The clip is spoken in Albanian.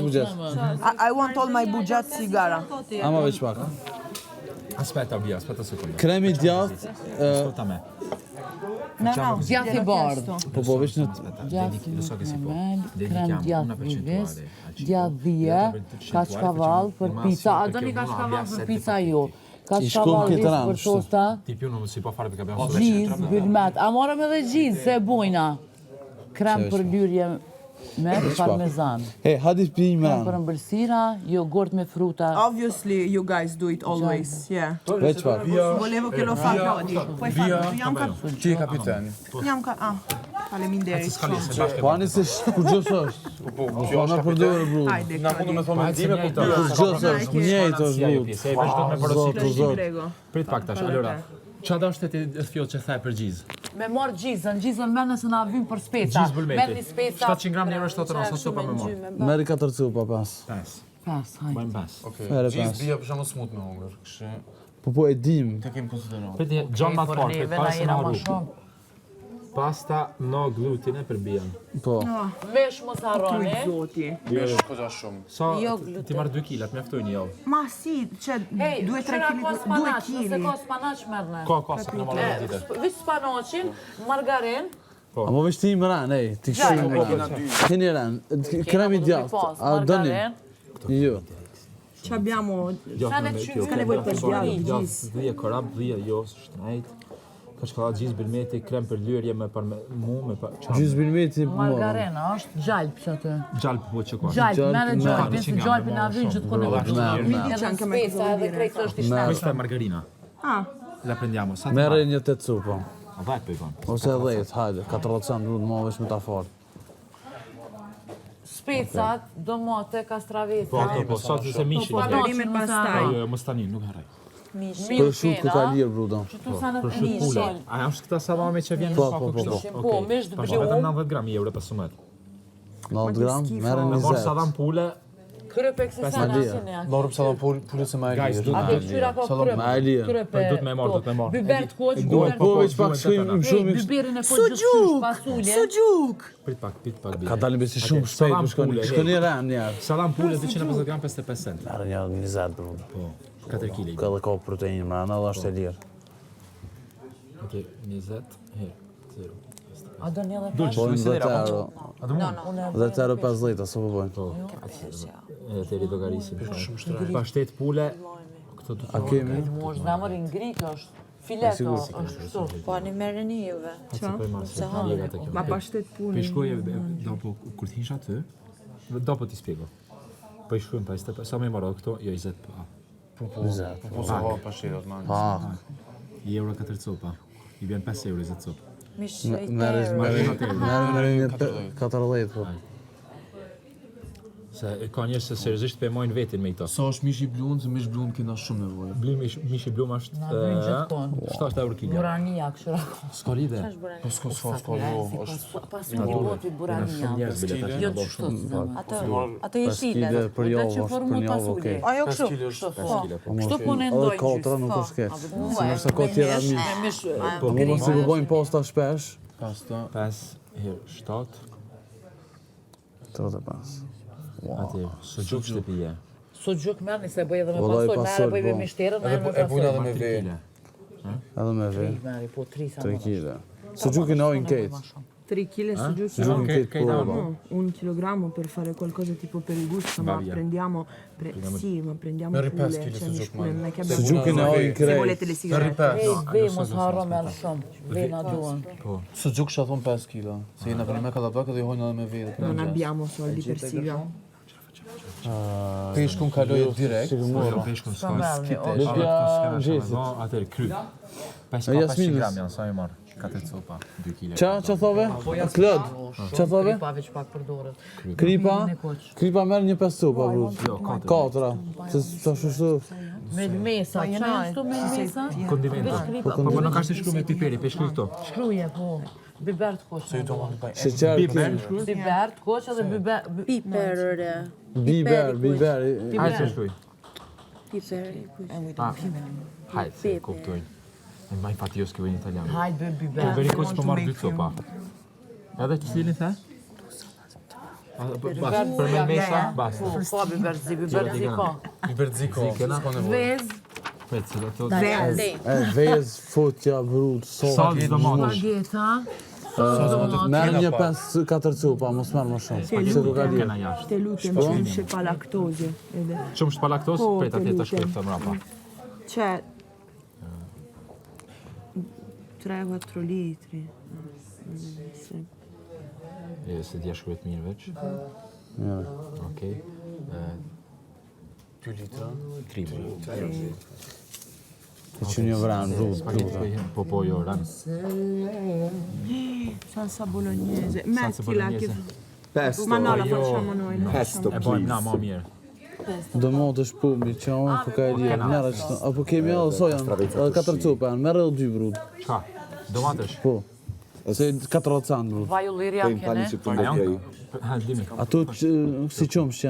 buxhet? I want all my buxhat sigara. Ama veç pak. Aspetta, via, aspetta un secondo. Kremi djathtë, Ascolta me. No. Djathtë i bardhë. po veç në Djathtë Lo so che si può. krem Dedichiamo una djathtë vives, percentuale al cibo. djathtë dhije, kaçkavall për pizza. A doni kaçkavall për pizza ju? Kaçkavall vis për tosta. Di più non si può fare perché abbiamo solo Gjiz, bylmet. A morëm edhe gjiz, se e bojna. Krem për lyrje me parmezan. hadi pijmë Krem për ran. ëmbëlsira, jogurt me fruta. Obviously you guys do it always. Yeah. Veç pak. Volevo che lo fa Lodi. Puoi farlo. Ti e kapiteni. Faleminderit. Po ani se kur gjës është. Po na përdorë bru. Hajde. Na mundu me thonë ndime po ta. Kur gjës është, njëjtë është bru. Se vazhdon me porositë. Zot. Prit pak tash, allora. Çfarë do të filloj të thaj për gjiz? Me marr gjizën merr nëse na vim për speca. Gjiz bulmeti. Merrni speca. 700 gram euro shtotë në sopa me mor. Merri 4 cupa pas. 5. Pas, hajde. Bëjmë pas. Mere Gjiz pas. bia për shembull smut me hongër. Kështu Po e dim. te kem konsideruar. Prit John ma fort, Neve na pasta jena na më rrugë. shumë. Pasta no glutine për bien. Po. Mesh mos harroni. Zoti. Kolla shumë. Sa ti marr 2 kg, mjaftojnë jo. Ma si, c'è 2-3 kg, 2 Nëse kg. ka spanaç merrne. Ka, sa këna marrë ditë. Vis spanaqin, margarin. Ama veç ti më ran, ti kështu. Keni ran. Kremi djathtë. A doni? Jo. Ci abbiamo Sa ne qymë, s'ka nevojë për djalë, gjiz. Dhije korab, dhije jo, shtrejt. Kaçkallat gjiz bilmeti, krem për lyrje me Gjys bilmeti po. Margarin është gjalp që aty. Gjalp po që ka. Gjalp, merre gjalpin, se gjalpin na vjen gjithkohë në vazhdim. Vidi Edhe anche me speca, edhe krejt është i shtatë. Questa è margarina. Ah, La prendiamo. Sa Merri një 8 cupa. Vai poi van. Ose 10, hajde. 400 cent duhet më veç me ta fal. Specat, domate, kastraveta. Po, sa se mishi. Parleremo e pastaj. Jo, mos tani, nuk harroj. Prosciutto ka lirë brudo. Qëtu sa në Prosciutto pula. A janë këta salame që vjen në Po, paku po, po, kështu? Po, mish të Vetëm blum, 90 gram euro pas sumet. 90 gram, merre Me mor 20. salam pule, krype kësi sa në asin e akë. Lorëm sa pulët se më e Guys, lirë. do A ke qyra ka krype? Ma e lirë. Krype. Do të me marr, do të me marr. Biber të koq, Po veç pak shkojmë më shumë. biberin e koq gjithë pasulje. Sujuk. Prit pak. Ka dalë besi shumë shpejt, më shkoni. Shkoni ran një. Salam pule 250 gram 55 cent. Merre një 20 brudo. Po, 4 kg. Ka dhe ka proteinë më anë, edhe është e lirë. Okej, 20 herë 0. A do një dhe Dulce, Bojmë mi 10 sedera. euro. unë 10 euro 50, sa po bojmë? Te ri do garisim. Pashtet pule. Këto do A kemi? mosh në amër ingrit është. Fileto është kështu. Po, një merreni juve. Ma pashtet punë. Poi shkoj dopo kur të hish aty. Dopo ti spiego. Po i shkruajmë pastaj, sa më marrë këto, jo 20 pa. Po sa ha pashtetat man. Pa. I euro 4 copa. I vjen 5 euro 20 copë. Mish Merre një 14 po. Se ka njerëz që seriozisht pëmojnë vetin me këto. Sa është mish i blun, se mish blun kena shumë nevojë. Mish i blum është Na vjen gjithmonë. 70 euro kilo. Burania kështu. S'ka lidhje. Po s'ka është Pas një botit burania. Njerëz bile tash. Jo të shtu zëmë. Ato jeshile. Për javë është për një javë okej. Ajo kështu. Kështu po në ndoj Edhe kotra nuk është keq. Se nëse ka tjera mish. Po mu mos i bëjmë posta shpesh. pasta. 5 herë 7. 35. Atë, sujuk shtëpie. Sujuk merrni se bëj edhe me Vallai pasoj, pasoj, merr bëj me po. mishterën, E bujna edhe me ve. Edhe me ve. Merri po 3 sa. 3 kg. Sujukin ojnë keq. 3 kg sujuk. Sujukin keq Che dà, po. no? 1 chilogrammo per fare qualcosa tipo per il gusto, ma via. prendiamo sì, ma prendiamo Merri pure, 5 kg cioè, sujuk, non man. è che abbiamo Sujukin e ojnë se volete krejt. le sigarette. Ve mos harro me shumë. Ve na duan. Sujuk shta thon 5 kg. Se jena vënë me kallabak dhe i hojnë edhe me ve. Non abbiamo soldi per siga. Peshkun kaloi direkt. Jo, peshkun s'ka. Atë kry. 5 gram janë, sa e marr. 4 copa, 2 kg. Qa thove? Klod? Qa thove? Pa veç pak përdoret. Kripa? Kripa merr një 5 cupa brut. Jo, 4. Se sa shështu. Me mesa, çfarë ashtu me mesa? Condimento. Po nuk ka të shkruaj me piperi, peshku këto. Shkruaje po. Biber të koq. Sheqer kemi. Biber të koq edhe biber Piper. Biber. Hajde të shkruaj. Piper. Hajde, se kuptojnë. Ma infatti io scrivo in italiano. Hajde bëj biber. Piperi koq po marr 2 copa. Edhe të cilin the? Basta, për me mesa, basta. Po, biberzi po. Biberziko. Vez, Peci, do të Vez, fotja, brut, sos. Salcë domate. spageta, Merë një 5-4 cupa, mos merë më shumë. Se ku ka Kena lirë. jashtë. Te lutem, c'è pa laktozë. Ede. Qëmë shpa laktos? Po, Prit, atje të të shkoj lutem. këtë mrapa. C'è 3-4 litri. Sì. Se t'ja shkruet mirë veç. Okej. 2 litra. 3 burë. Të që një vranë, brut, Po, jo, ranë. Salsa bolognese. Salsa Mettila che... bolognese. Ma no, la Io- facciamo noi. No? Pesto, E bojmë na, please. ma mirë. Do më të shpumi që unë ku ka e lirë. Merë që të... Apo kemi edhe sojan, 4 cupa janë, merë edhe 2 brut. Qa? Domatesh? Po. Se 4 cent brut. vaj ulliri Poi janë in pani kene. ci prende Ajo? io. Ha, dimi. Ato që si qumsh